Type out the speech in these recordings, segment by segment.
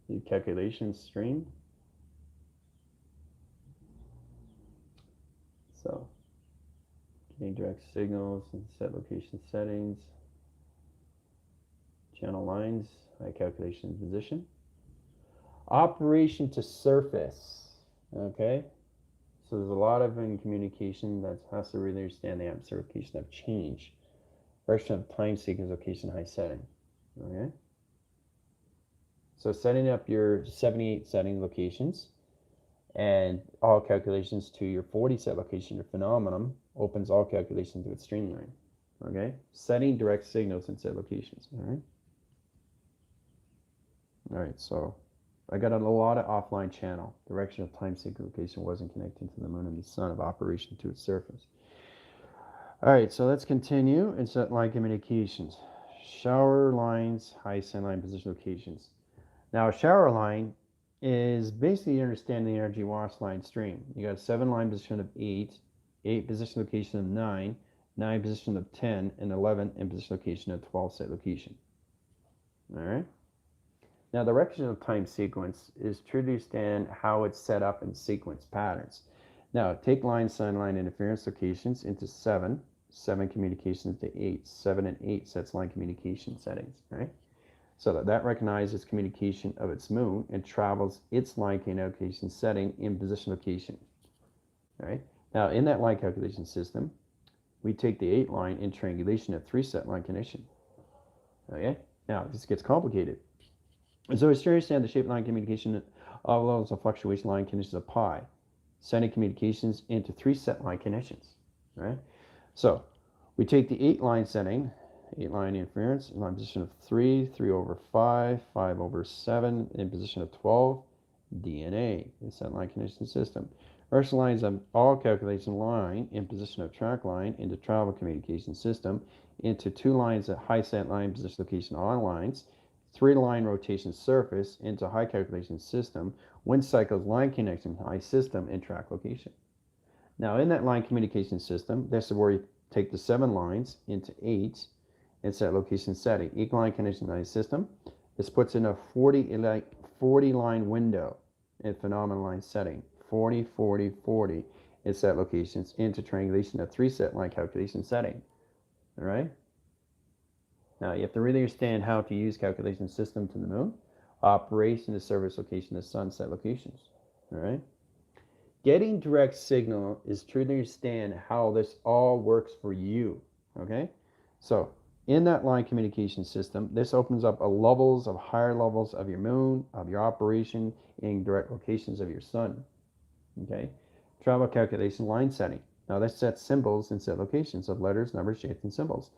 the calculation stream. So getting direct signals and set location settings, channel lines, high calculation position. Operation to surface, okay? So there's a lot of in communication that has to really understand the atmospheric location of change. Direction of time sequence location high setting, okay? So setting up your 78 setting locations and all calculations to your 40 set location or phenomenon opens all calculations to its streamline, okay? Setting direct signals in set locations, all right? All right, so I got a lot of offline channel. Direction of time sequence location wasn't connecting to the moon and the sun of operation to its surface. All right, so let's continue and set line communications. Shower lines, high send line position locations. Now, a shower line is basically understanding the energy wash line stream. You got 7 line position of 8, 8 position location of 9, 9 position of 10, and 11 in position location of 12 set location. All right. Now, the direction of time sequence is to understand how it's set up in sequence patterns. Now, take line, sun line interference locations into 7, 7 communications to 8, 7 and 8 sets line communication settings, right? So that recognizes communication of its moon and travels its line calculation setting in position location, right? Now, in that line calculation system, we take the 8 line in triangulation of 3 set line connection, okay? Now, this gets complicated. So it's to understand the shape line communication of levels of fluctuation line conditions of pi, sending communications into 3 set line connections, right? So we take the 8 line setting, 8 line interference, line position of 3, 3 over 5, 5 over 7, in position of 12, DNA, in set line connection system. Vertical lines of all calculation line in position of track line into travel communication system, into 2 lines at high set line position location on lines, 3 line rotation surface into high calculation system, wind cycles line connection high system and track location. Now in that line communication system, this is where you take the 7 lines into 8 and set location setting. Equal line connection high system. This puts in a 40 line window in phenomenon line setting. 40, 40, 40 and set locations into triangulation of 3 set line calculation setting. All right. Now, you have to really understand how to use calculation system to the moon, operation to service location to sunset locations, all right? Getting direct signal is to understand how this all works for you, okay? So, in that line communication system, this opens up a levels of higher levels of your moon, of your operation, in direct locations of your sun, okay? Travel calculation line setting. Now, this sets symbols and set locations of letters, numbers, shapes, and symbols.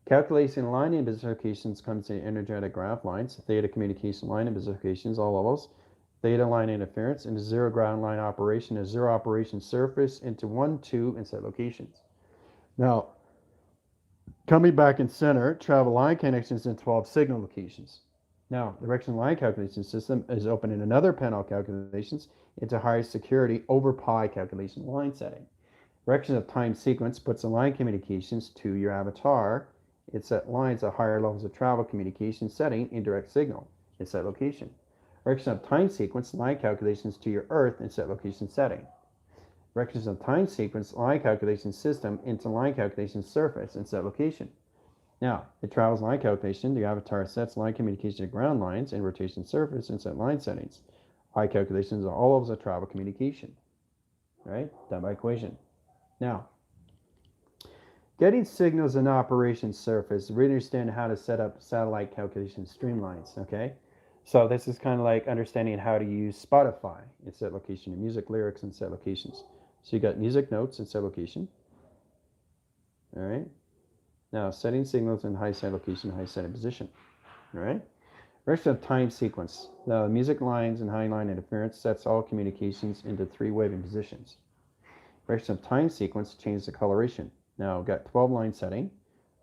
Calculation line and business locations comes in energetic graph lines, theta communication line and business locations, all levels, theta line interference, into 0 ground line operation, a 0 operation surface, into 1, 2, and set locations. Now, coming back in center, travel line connections in 12 signal locations. Now, direction line calculation system is open in another panel calculations into higher security over pi calculation line setting. Direction of time sequence puts the line communications to your avatar. It set lines at higher levels of travel communication setting in direct signal. It set location. Direction of time sequence line calculations to your Earth in set location setting. Directions of time sequence line calculation system into line calculation surface and set location. Now, it travels line calculation. The avatar sets line communication to ground lines and rotation surface and set line settings. Line calculations are all levels of travel communication. Right? Done by equation. Now, getting signals in operation surface, really understand how to set up satellite calculation streamlines, okay? So this is kind of like understanding how to use Spotify in set location, and music lyrics and set locations. So you got music notes and set location. All right. Now setting signals in high set location, high set position. All right. Rest of time sequence. The music lines and high line interference sets all communications into 3 waving positions. Rest of time sequence changes the coloration. Now we've got 12 line setting,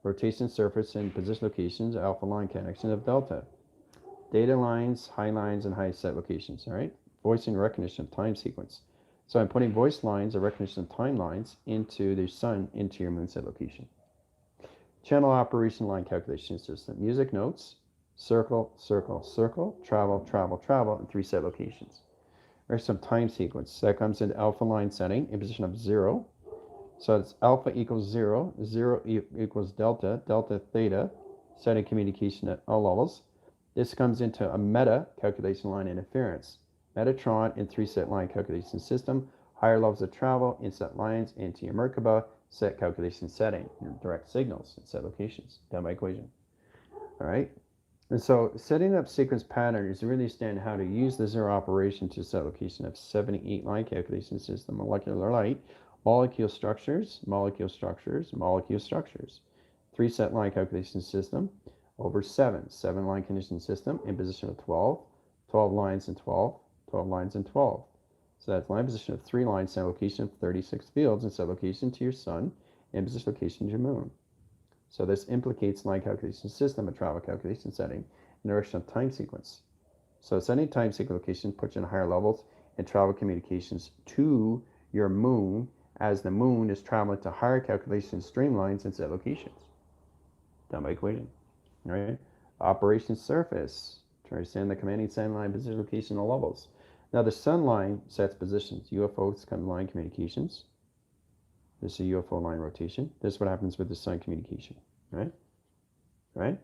rotation surface and position locations, alpha line connection of delta. Data lines, high lines, and high set locations, all right? Voice and recognition of time sequence. So I'm putting voice lines or recognition of time lines into the sun, into your moon set location. Channel operation line calculation system. Music notes, circle, circle, circle, travel, travel, travel, and 3 set locations. There's some time sequence. That comes into alpha line setting in position of 0. So it's alpha equals 0, 0 equals delta, delta theta, setting communication at all levels. This comes into a meta calculation line interference. Metatron in 3 set line calculation system, higher levels of travel, inset lines into your Merkaba, set calculation setting, your direct signals and set locations, done by equation. All right. And so setting up sequence pattern is to really understand how to use the 0 operation to set location of 78 line calculation system, molecular light, molecule structures, molecule structures, molecule structures. 3 set line calculation system over 7 line condition system in position of 12, 12 lines and 12, 12 lines and 12. So that's line position of 3 lines, set location of 36 fields, and set location to your sun, and position location to your moon. So this implicates line calculation system, a travel calculation setting, in direction of time sequence. So setting time sequence location puts you in higher levels and travel communications to your moon as the moon is traveling to higher calculation streamlines and set locations. Done by equation. All right. Operation surface. To understand the commanding sun line position location and levels. Now the sun line sets positions. UFOs come line communications. This is a UFO line rotation. This is what happens with the sun communication, right? Right?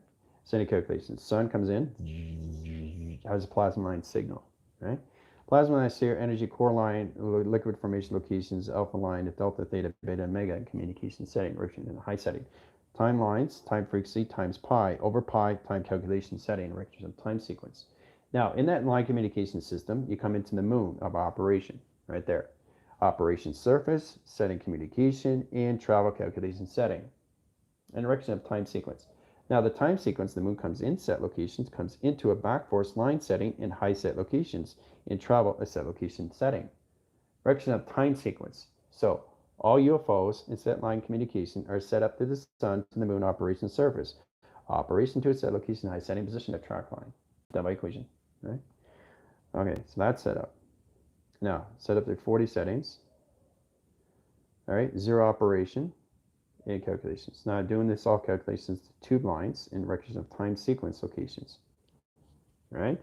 Setting calculations. Sun comes in, has a plasma line signal, right? Plasma line sphere, energy core line, liquid formation locations, alpha line, delta, theta, beta, omega, communication setting, direction in a high setting. Time lines, time frequency times pi over pi, time calculation setting, direction of time sequence. Now, in that line communication system, you come into the moon of operation, right there. Operation surface, setting communication, and travel calculation setting, and direction of time sequence. Now the time sequence, the moon comes in set locations, comes into a back force line setting in high set locations, in travel a set location setting. Direction of time sequence. So all UFOs in set line communication are set up to the sun to the moon operation surface. Operation to a set location, high setting position at track line. Done by equation, right? Okay, so that's set up. Now, set up the 40 settings. All right, 0 operation and calculations. Now, doing this all calculations to tube lines in direction of time sequence locations. All right,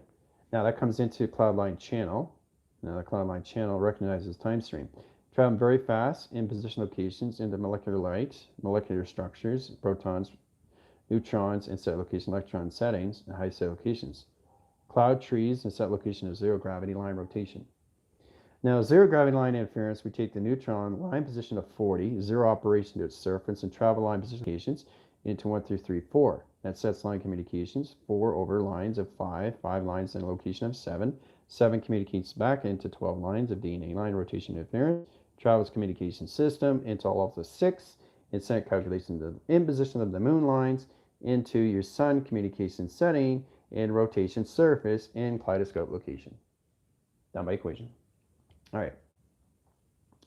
now that comes into cloud line channel. Now, the cloud line channel recognizes time stream. Traveling very fast in position locations into molecular light, molecular structures, protons, neutrons, and set location electron settings and high set locations. Cloud trees and set location of 0 gravity line rotation. Now, 0 gravity line interference, we take the neutron line position of 40, 0 operation to its surface, and travel line position communications into 1 through 3, 4. That sets line communications 4 over lines of 5, 5 lines in a location of 7. 7 communicates back into 12 lines of DNA line rotation interference. Travels communication system into all of the 6, and set calculations of in position of the moon lines into your sun communication setting and rotation surface and kaleidoscope location. Done by equation. All right,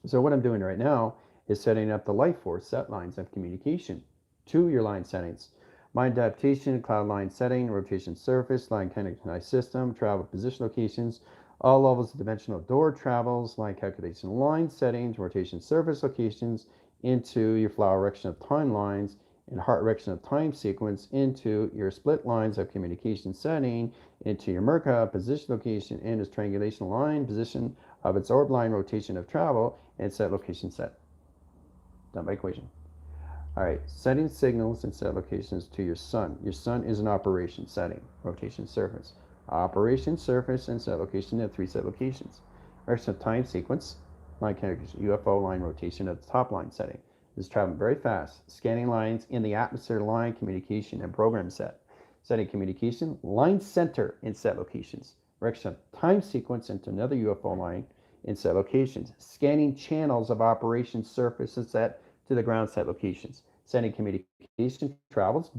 so what I'm doing right now is setting up the life force set lines of communication to your line settings. Mind adaptation, cloud line setting, rotation surface, line connectivity system, travel position locations, all levels of dimensional door travels, line calculation line settings, rotation surface locations into your flower direction of timelines, and heart direction of time sequence into your split lines of communication setting, into your Merkaba position location, and its triangulation line position of its orb line rotation of travel, and set location set. Done by equation. All right, setting signals and set locations to your sun. Your sun is an operation setting, rotation surface. Operation surface and set location at 3 set locations. Direction of time sequence, line calculation, UFO line rotation at the top line setting. This is traveling very fast. Scanning lines in the atmosphere, line communication and program set. Setting communication, line center in set locations. Direction of time sequence into another UFO line in set locations. Scanning channels of operation surface and set to the ground set locations. Setting communication travels.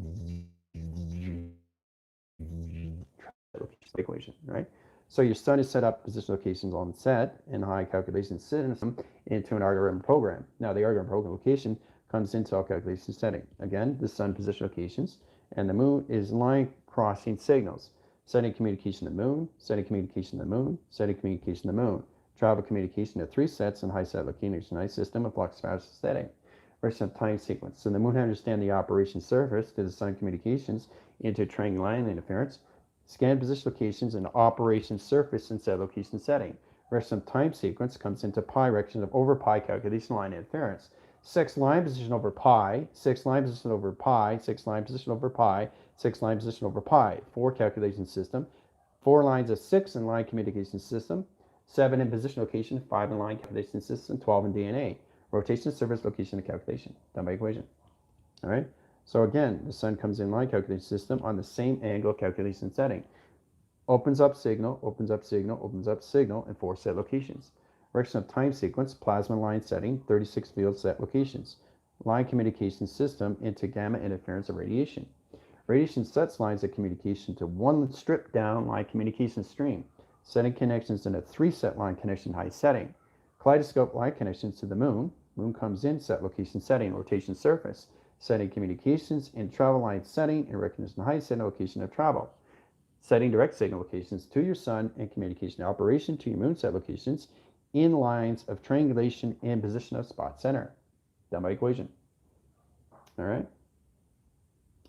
Equation, right? So your sun is set up position locations on set and high calculation system into an algorithm program. Now the algorithm program location comes into all calculation setting. Again, the sun position locations, and the moon is line crossing signals. Setting communication to the moon, setting communication to the moon, setting communication to the moon. Travel communication to 3 sets and high set location high system of flux fast setting. Direction of time sequence. So the moon understand the operation surface to the sun communications into triangle line interference. Scan position locations and operation surface and set location setting. Direction of time sequence comes into pi direction of over pi calculation line interference. 6 line position over pi, 6 line position over pi, 6 line position over pi, 6 line position over pi. 4 calculation system. 4 lines of 6 in line communication system. 7 in position location, 5 in line calculation system, 12 in DNA. Rotation, surface, location, and calculation. Done by equation. All right. So again, the sun comes in line calculation system on the same angle calculation setting. Opens up signal, opens up signal, opens up signal, and 4 set locations. Direction of time sequence, plasma line setting, 36 field set locations. Line communication system into gamma interference of radiation. Radiation sets lines of communication to 1 stripped down line communication stream. Setting connections in a 3 set line connection high setting. Kaleidoscope line connections to the moon. Moon comes in, set location setting, rotation surface. Setting communications in travel line setting and recognition high setting location of travel. Setting direct signal locations to your sun and communication operation to your moon set locations in lines of triangulation and position of spot center. Done by equation. All right.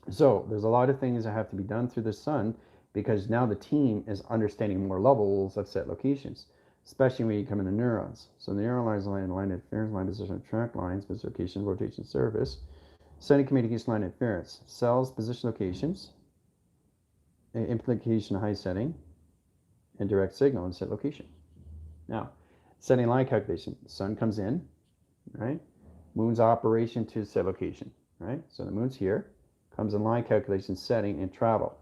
So there's a lot of things that have to be done through the sun because now the team is understanding more levels of set locations, especially when you come into neurons. So the neuron lines, line interference, line position of track lines, position location, rotation surface, setting communication line interference, cells, position locations, implication high setting, and direct signal and set location. Now, setting line calculation. Sun comes in, right? Moon's operation to set location, right? So the moon's here, comes in line calculation setting and travel.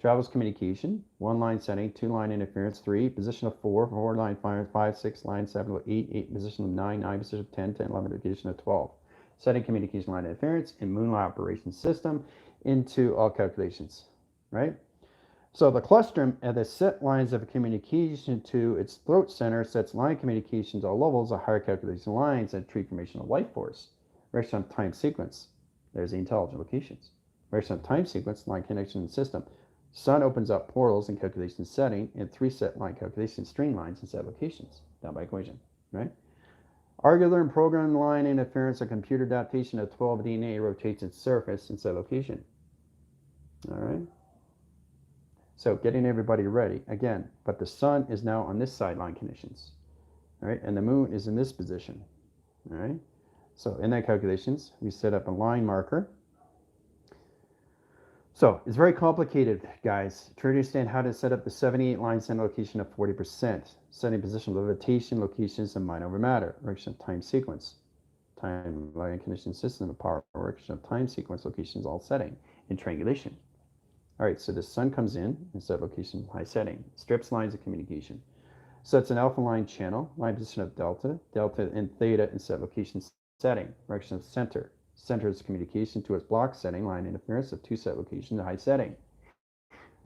Travel's communication, 1 line setting, 2 line interference, 3, position of 4, 4 line 5, 6, line 7, 8, 8, position of 9, 9, position of 10, 10, 11, position of 12. Setting communication line interference and moon operation system into all calculations, right? So the clustrum at the set lines of communication to its throat center sets line communications all levels of higher calculation lines and tree formation of life force. Direction of time sequence. There's the intelligent locations. Direction of time sequence, line connection system. Sun opens up portals in calculation setting and 3 set line calculation streamlines and set locations. Down by equation, right? Argular and programmed line interference, a computer adaptation of 12 DNA rotates its surface and set location. All right. So getting everybody ready again, but the sun is now on this sideline conditions, all right, and the moon is in this position, all right. So in that calculations, we set up a line marker. So it's very complicated, guys, to understand how to set up the 78 line center location of 40%, setting position of levitation, locations, and mind over matter, direction of time sequence, time line condition system of power, direction of time sequence, locations, all setting, and triangulation. All right, so the sun comes in and set location high setting, strips lines of communication. Sets an alpha line channel, line position of delta, delta and theta and set location setting, direction of center. Centers communication to its block setting, line interference of 2 set location to high setting.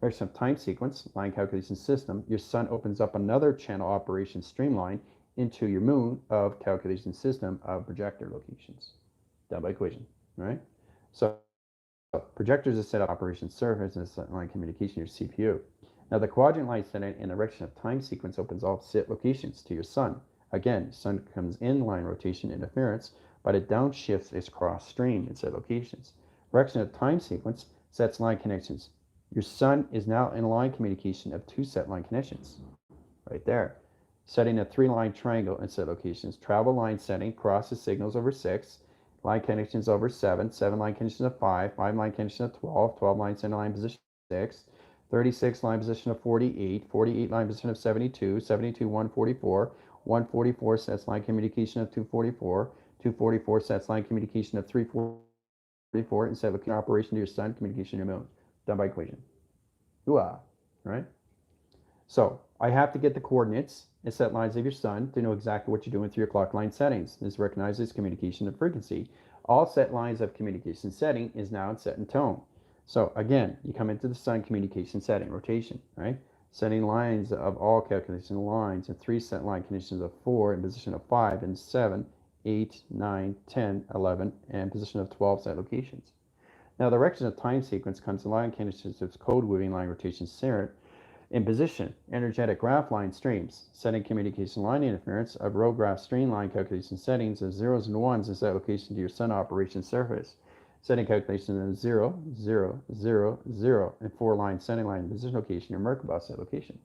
Direction of time sequence, line calculation system. Your sun opens up another channel operation streamline into your moon of calculation system of projector locations. Done by equation, all right? So projectors is set up operation surface and set line communication your CPU. Now the quadrant line setting and direction of time sequence opens all set locations to your sun. Again, sun comes in line rotation interference, but it downshifts its cross stream in set locations. Direction of time sequence sets line connections. Your sun is now in line communication of 2 set line connections, right there. Setting a 3 line triangle in set locations. Travel line setting crosses signals over 6. Line connections over 7, 7 line connections of 5, 5 line connection of 12, 12 line center line position of 6, 36 line position of 48, 48 line position of 72, 72 144, 144 sets line communication of 244, 244 sets line communication of 344, and set location operation to your sun, communication to your moon. Done by equation. Ooh-ah, right? So I have to get the coordinates and set lines of your sun to know exactly what you're doing through your clock line settings. This recognizes communication and frequency. All set lines of communication setting is now set in tone. So again, you come into the sun communication setting, rotation, right? Setting lines of all calculation lines and 3 set line conditions of 4 in position of 5 and 7, 8, 9, 10, 11, and position of 12 set locations. Now the direction of time sequence comes in line conditions of code moving line rotation center In position, energetic graph line streams, setting communication line interference of row graph stream line calculation settings of zeros and ones in set location to your sun operation surface. Setting calculation of 0, 0, 0, 0, and 4 line setting line position location your Merkabah set location.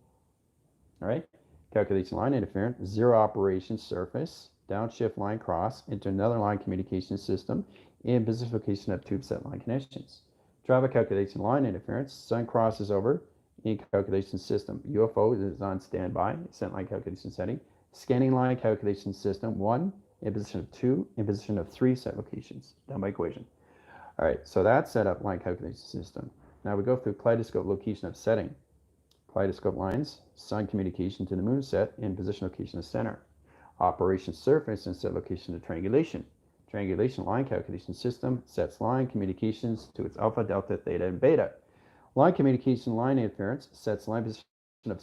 All right, calculation line interference, 0 operation surface, downshift line cross into another line communication system in position location of tube set line connections. Travel calculation line interference, sun crosses over in calculation system. UFO is on standby, set line calculation setting. Scanning line calculation system, 1 in position of 2 in position of 3 set locations, done by equation. All right, so that's set up line calculation system. Now we go through kaleidoscope location of setting. Kaleidoscope lines, sun communication to the moon set in position location of center. Operation surface and set location of triangulation. Triangulation line calculation system sets line communications to its alpha, delta, theta, and beta. Line communication line interference sets line position of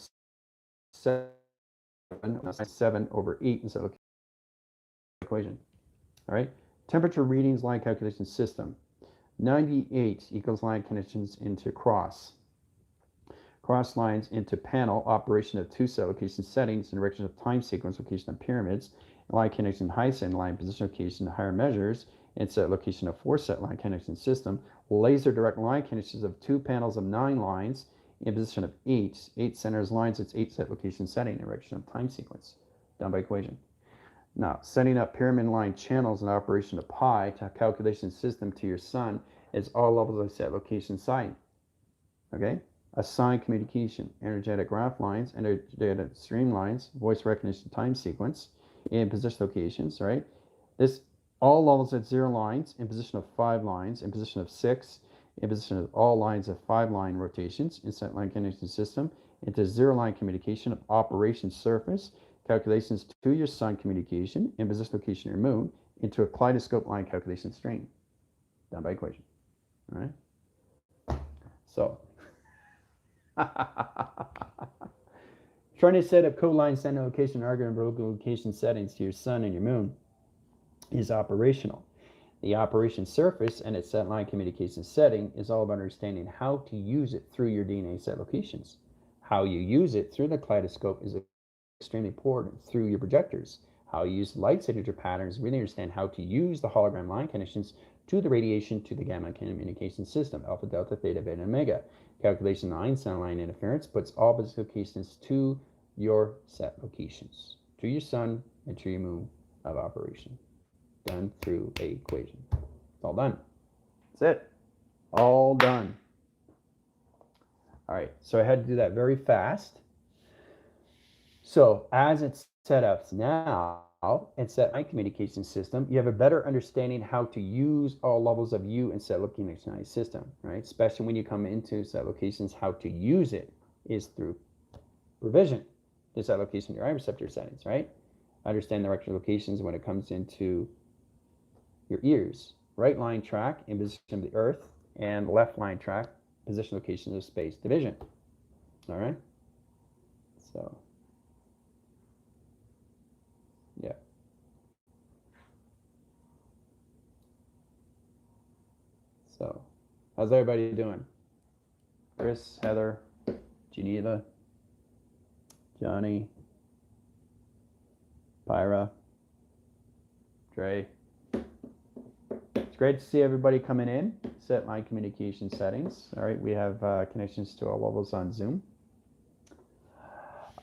7 over 8 in set location equation. All right, temperature readings line calculation system. 98 equals line connections into cross lines into panel operation of 2 set location settings in direction of time sequence location of pyramids, line connection high set line position location higher measures, and set location of 4 set line connection system, laser direct line connections of 2 panels of 9 lines in position of 8 centers lines, its 8 set location setting in direction of time sequence, done by equation. Now, setting up pyramid line channels and operation of pi to calculation system to your sun is all levels of set location site. Okay? Assign communication, energetic graph lines, energetic stream lines, voice recognition time sequence, in position locations, right? This all levels at 0 lines, in position of 5 lines, in position of 6, in position of all lines of 5 line rotations, in set line connection system, into 0 line communication of operation surface, calculations to your sun communication, in position location your moon, into a kaleidoscope line calculation string, done by equation. All right? So, trying to set up code line send location argument location settings to your sun and your moon is operational. The operation surface and its set line communication setting is all about understanding how to use it through your DNA set locations. How you use it through the kaleidoscope is extremely important through your projectors. How you use light signature patterns, really understand how to use the hologram line connections to the radiation to the gamma communication system, alpha, delta, theta, beta, and omega. Calculation line, sun line interference puts all position locations to your set locations, to your sun and to your moon of operation, done through a equation. It's all done. That's it. All done. All right, so I had to do that very fast. So as it's set up now, and set line communication system, you have a better understanding how to use all levels of you in set location system, right? Especially when you come into set locations, how to use it is through provision to set location your eye receptor settings, right? Understand the direction locations when it comes into your ears. Right line track in position of the earth, and left line track position location of space division. All right, so yeah. So, how's everybody doing? Chris, Heather, Geneva, Johnny, Pyra, Dre. It's great to see everybody coming in. Set line communication settings. All right, we have connections to all levels on Zoom.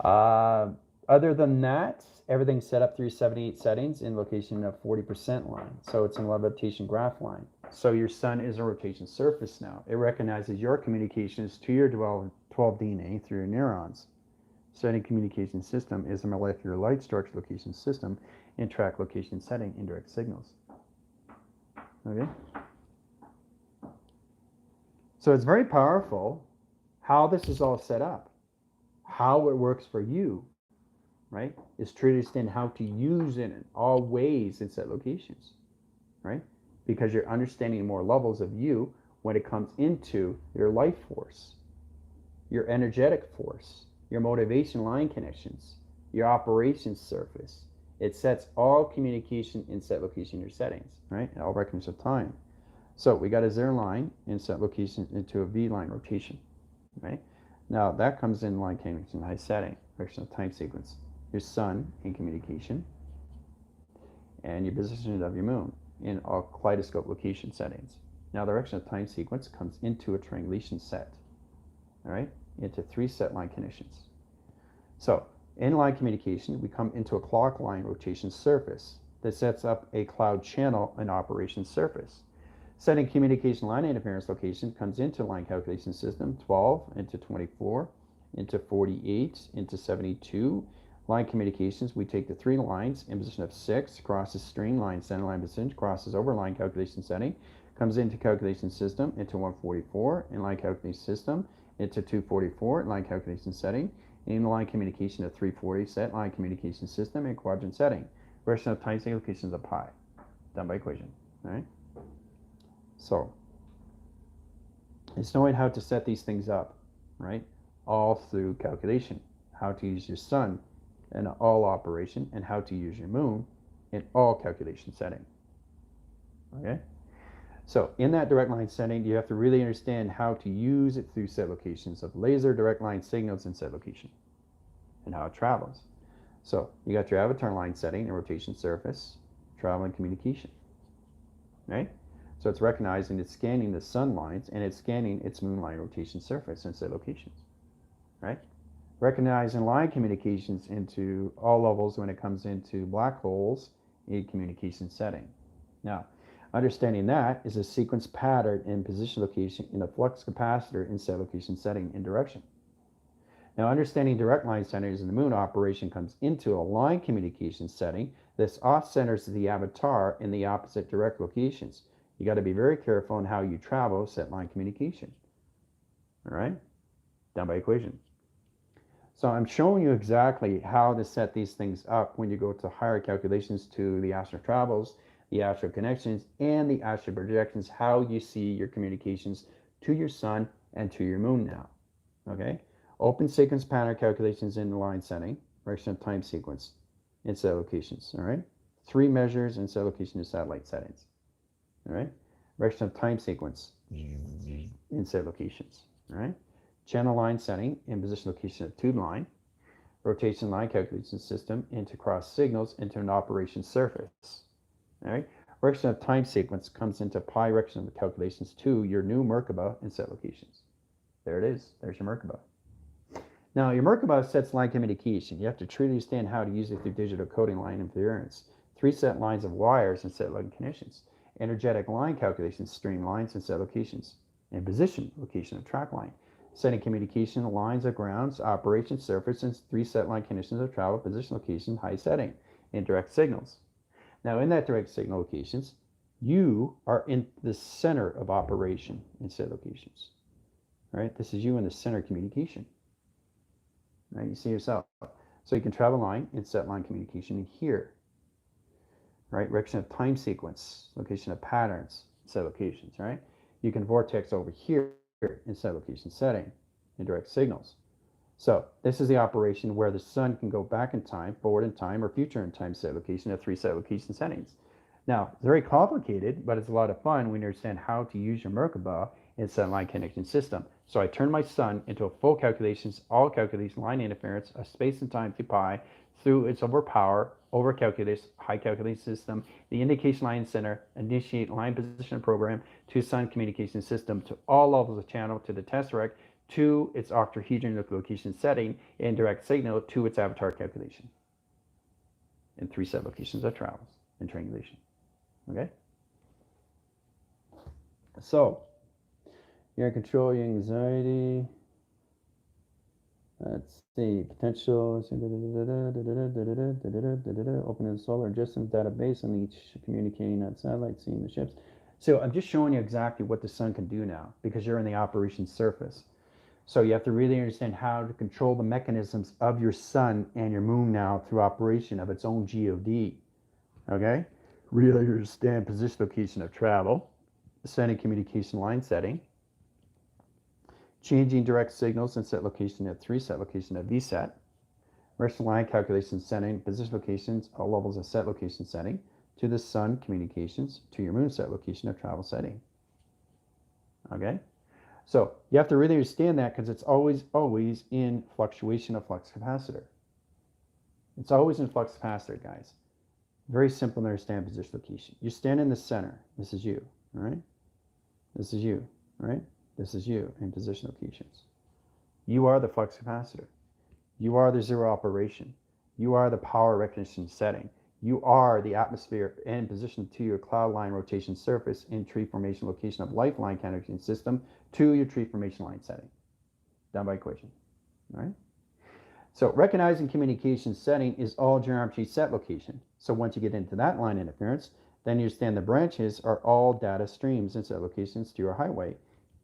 Other than that, everything's set up through 78 settings in location of 40% line. So it's in levitation graph line. So your sun is a rotation surface now. It recognizes your communications to your 12 DNA through your neurons. Setting communication system is a molecular light structure location system and track location setting indirect signals. Okay. So it's very powerful how this is all set up. How it works for you, right, is to understand how to use it in all ways in set locations, right? Because you're understanding more levels of you when it comes into your life force, your energetic force, your motivation line connections, your operations surface. It sets all communication in set location your settings, right? All records of time. So we got a 0 line in set location into a V line rotation, right? Now that comes in line connection high setting, direction of time sequence. Your sun in communication, and your position of your moon in all kaleidoscope location settings. Now the direction of time sequence comes into a triangulation set, all right, into 3 set line conditions. So in line communication, we come into a clock line rotation surface that sets up a cloud channel and operation surface. Setting communication line interference location comes into line calculation system 12 into 24 into 48 into 72. Line communications, we take the 3 lines in position of 6, crosses string line, center line position, crosses over line calculation setting, comes into calculation system into 144, in line calculation system into 244, line calculation setting, in line communication of 340, set line communication system in quadrant setting. Version of time signal locations of pi, done by equation, all right? So it's knowing how to set these things up, right? All through calculation, how to use your sun in all operation, and how to use your moon in all calculation setting, okay? So in that direct line setting, you have to really understand how to use it through set locations of laser direct line signals in set location and how it travels. So you got your avatar line setting and rotation surface, travel and communication, right? So it's recognizing it's scanning the sun lines and it's scanning its moon line rotation surface in set locations, right? Recognizing line communications into all levels when it comes into black holes in communication setting. Now, understanding that is a sequence pattern in position location in a flux capacitor in set location setting and direction. Now, understanding direct line centers in the moon operation comes into a line communication setting that's off centers the avatar in the opposite direct locations. You got to be very careful in how you travel set line communication. All right, done by equation. So I'm showing you exactly how to set these things up when you go to higher calculations to the astral travels, the astral connections, and the astral projections, how you see your communications to your sun and to your moon now, okay? Open sequence pattern calculations in the line setting, direction of time sequence in set locations, all right? 3 measures in set location to satellite settings, all right? Direction of time sequence in set locations, all right? Channel line setting in position location of tube line, rotation line calculation system into cross signals into an operation surface, all right? Direction of time sequence comes into pi direction of the calculations to your new Merkaba in set locations. There it is, there's your Merkaba. Now, your Merkaba sets line communication. You have to truly understand how to use it through digital coding line interference. 3 set lines of wires and set line conditions. Energetic line calculations, string lines and set locations. And position location of track line. Setting communication lines of grounds, operation surface, and 3 set line conditions of travel, position location, high setting, and direct signals. Now, in that direct signal locations, you are in the center of operation in set locations. Right? This is you in the center of communication. Right? You see yourself. So you can travel line and set line communication in here. Right? Direction of time sequence, location of patterns, set locations, right? You can vortex over here in set location setting in direct signals. So this is the operation where the sun can go back in time, forward in time, or future in time set location at 3 set location settings. Now, it's very complicated, but it's a lot of fun when you understand how to use your Merkaba in set line connection system. So I turn my sun into a full calculations, all calculation line interference of space and time to pi through its overpower, over calculus, high calculation system, the indication line center, initiate line position program to sun communication system to all levels of channel to the tesseract to its octahedron location setting and direct signal to its avatar calculation in 3 set locations of travels and triangulation. Okay? So, you're in control your anxiety. Let's see, potential, opening the solar adjustment database on each communicating on satellite, seeing the ships. So I'm just showing you exactly what the sun can do now because you're in the operation surface. So you have to really understand how to control the mechanisms of your sun and your moon now through operation of its own GOD. Okay? Really understand position location of travel, sending communication line setting, changing direct signals and set location at 3 set location at VSET, vertical line calculation setting, position locations, all levels of set location setting, to the sun communications, to your moon set location of travel setting. Okay? So you have to really understand that because it's always in fluctuation of flux capacitor. It's always in flux capacitor, guys. Very simple to understand position location. You stand in the center. This is you, all right? This is you, right? This is you in position locations. You are the flux capacitor. You are the zero operation. You are the power recognition setting. You are the atmosphere in position to your cloud line rotation surface in tree formation location of lifeline connection system to your tree formation line setting. Done by equation, all right? So recognizing communication setting is all geometry set location. So once you get into that line interference, then you understand the branches are all data streams and set locations to your highway.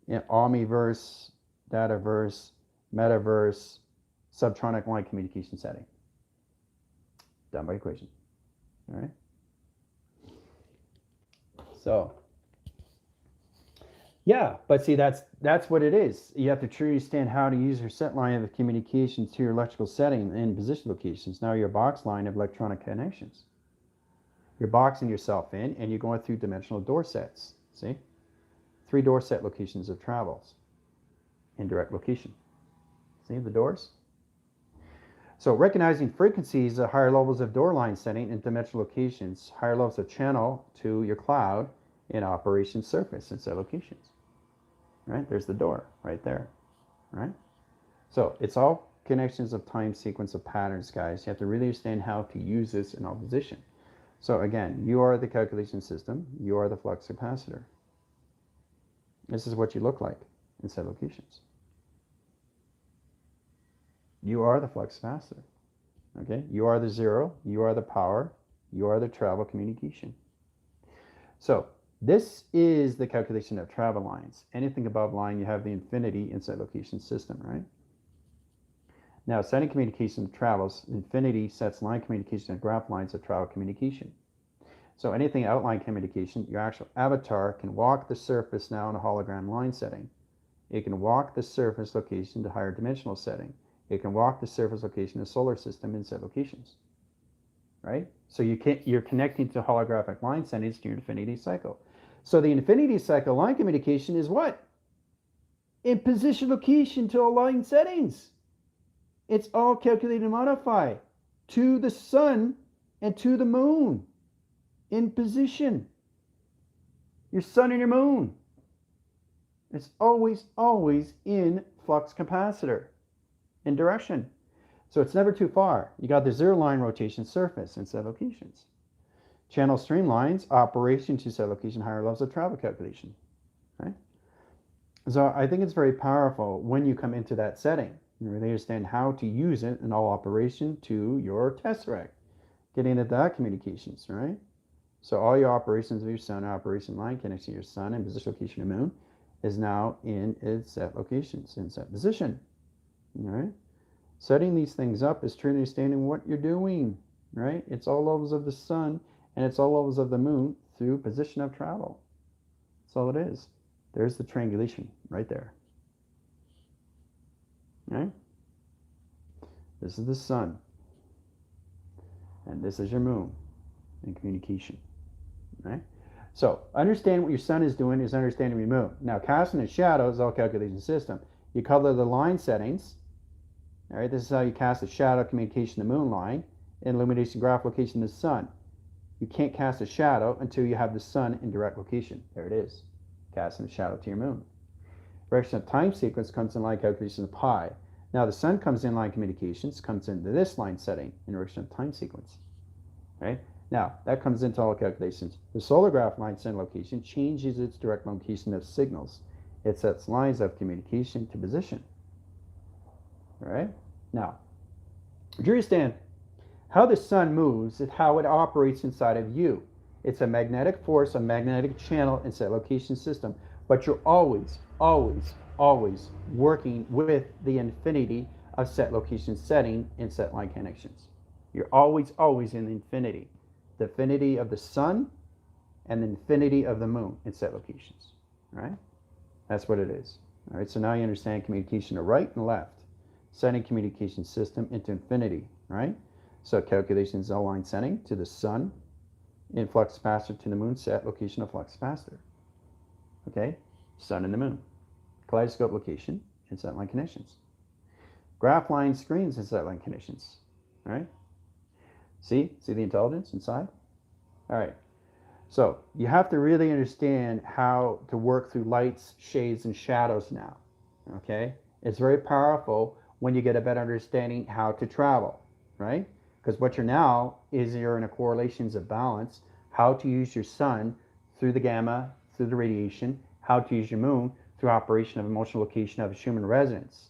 Omniverse, dataverse, metaverse, subtronic line communication setting. Done by equation. All right. So yeah, but see, that's what it is. You have to truly understand how to use your set line of communication to your electrical setting and position locations. Now your box line of electronic connections. You're boxing yourself in and you're going through dimensional door sets. See? 3 door set locations of travels in direct location. See the doors? So recognizing frequencies at higher levels of door line setting in dimensional locations, higher levels of channel to your cloud in operation surface and set locations. Right? There's the door right there. Right? So it's all connections of time sequence of patterns, guys. You have to really understand how to use this in opposition. So again, you are the calculation system. You are the flux capacitor. This is what you look like in set locations. You are the flux capacitor. Okay? You are the zero. You are the power. You are the travel communication. So this is the calculation of travel lines. Anything above line, you have the infinity in set location system, right? Now, setting communication travels, infinity sets line communication and graph lines of travel communication. So anything outline communication, your actual avatar can walk the surface now in a hologram line setting. It can walk the surface location to higher dimensional setting. It can walk the surface location of solar system in set locations, right? So you're connecting to holographic line settings to your infinity cycle. So the infinity cycle line communication is what? In position location to all line settings. It's all calculated and modified to the sun and to the moon in position. Your sun and your moon. It's always in flux capacitor in direction. So it's never too far. You got the zero line rotation surface in set locations. Channel streamlines, operation to set location, higher levels of travel calculation. Right? So I think it's very powerful when you come into that setting. You really understand how to use it in all operation to your tesseract. Getting into that communications, right? So all your operations of your sun, operation line connecting to your sun and position location of moon is now in its set locations, in set position. All right? Setting these things up is truly understanding what you're doing, right? It's all levels of the sun and it's all levels of the moon through position of travel. That's all it is. There's the triangulation right there. Right? This is the sun. And this is your moon in communication. Right? So understand what your sun is doing is understanding your moon. Now casting and shadow is all calculation system. You color the line settings. All right, this is how you cast a shadow communication to moon line and illumination graph location to the sun. You can't cast a shadow until you have the sun in direct location. There it is. Casting a shadow to your moon. Direction of time sequence comes in line calculation of pi. Now the sun comes in line communications, comes into this line setting in direction of time sequence. Right? Now that comes into all calculations. The solar graph line setting location changes its direct location of signals. It sets lines of communication to position. All right? Now, do you understand how the sun moves and how it operates inside of you? It's a magnetic force, a magnetic channel in set location system, but you're always working with the infinity of set location setting and set line connections. You're always in the infinity of the sun and the infinity of the moon in set locations. All right? That's what it is. All right, so now you understand communication to right and left. Setting communication system into infinity, right? So calculation is line setting to the sun in flux capacitor to the moon set location of flux capacitor. Okay, sun and the moon. Kaleidoscope location and setline conditions. Graph line screens and setline conditions. All right? See the intelligence inside? All right. So you have to really understand how to work through lights, shades, and shadows now. Okay? It's very powerful when you get a better understanding how to travel, right? Because what you're now is you're in a correlations of balance, how to use your sun through the gamma, through the radiation, how to use your moon through operation of emotional location of a Schumann resonance.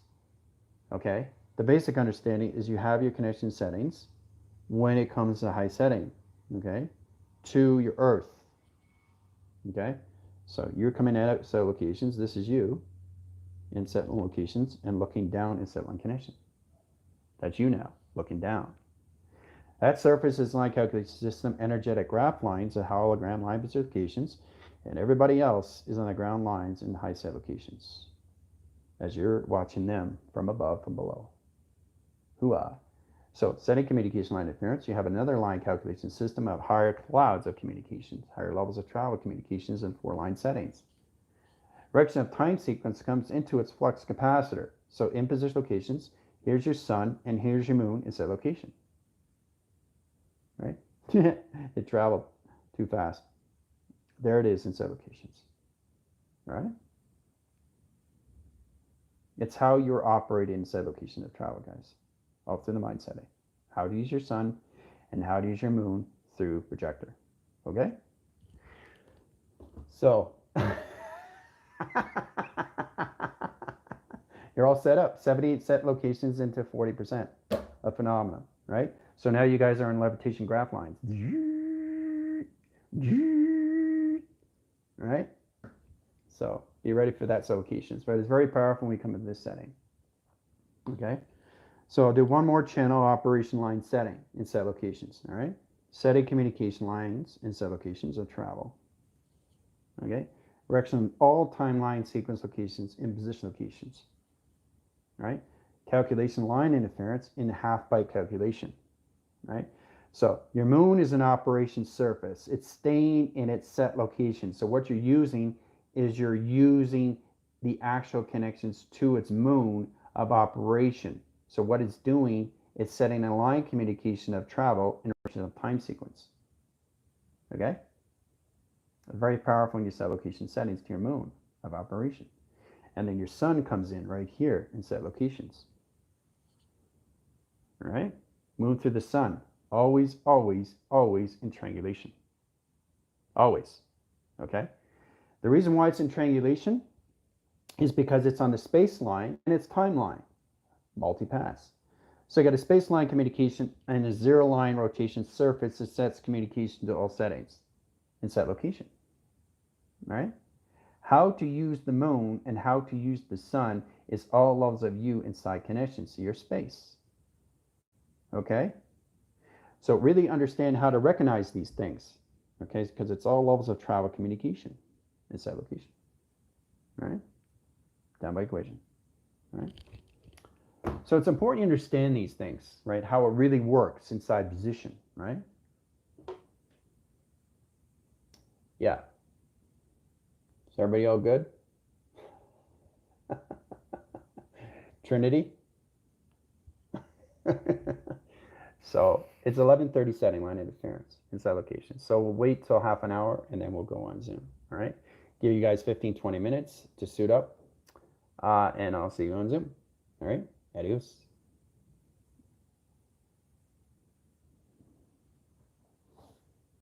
Okay? The basic understanding is you have your connection settings when it comes to high setting, okay, to your earth. Okay? So you're coming at set locations. This is you in set locations and looking down in set line connection. That's you now, looking down. That surface is like calculation system energetic graph lines, a hologram line locations, and everybody else is on the ground lines in high set locations as you're watching them from above, from below. Hooah. So setting communication line interference, you have another line calculation system of higher clouds of communications, higher levels of travel communications, and 4-line settings. Direction of time sequence comes into its flux capacitor. So in position locations, here's your sun and here's your moon in set location. Right? It traveled too fast. There it is in set locations. Right? It's how you're operating in set location of travel, guys. All through the mind setting. How to use your sun and how to use your moon through projector. Okay? So you're all set up. 78 set locations into 40% of phenomenon, right? So now you guys are in levitation graph lines. Right? So be ready for that set locations. But it's very powerful when we come into this setting. Okay? So I'll do one more channel operation line setting in set locations. All right? Setting communication lines in set locations of travel. Okay? Direction of all timeline sequence locations in position locations. Right? Calculation line interference in half byte calculation. Right? So your moon is an operation surface. It's staying in its set location. So what you're using is you're using the actual connections to its moon of operation. So what it's doing is setting a line communication of travel in direction of time sequence. Okay? Very powerful when you set location settings to your moon of operation. And then your sun comes in right here and set locations. All right? Moon through the sun. Always, always, always in triangulation. Always. Okay? The reason why it's in triangulation is because it's on the space line and it's timeline. Multi-pass. So you got a space line communication and a zero line rotation surface that sets communication to all settings in set location. Right? How to use the moon and how to use the sun is all levels of you inside connections to your space. Okay? So really understand how to recognize these things. Okay? Because it's all levels of travel communication in set location. Right? Down by equation. Right? So it's important you understand these things, right? How it really works inside position, right? Yeah. Is everybody all good? Trinity? So it's 11:30 setting line interference inside location. So we'll wait till half an hour and then we'll go on Zoom, all right? Give you guys 15-20 minutes to suit up and I'll see you on Zoom, all right? Adios.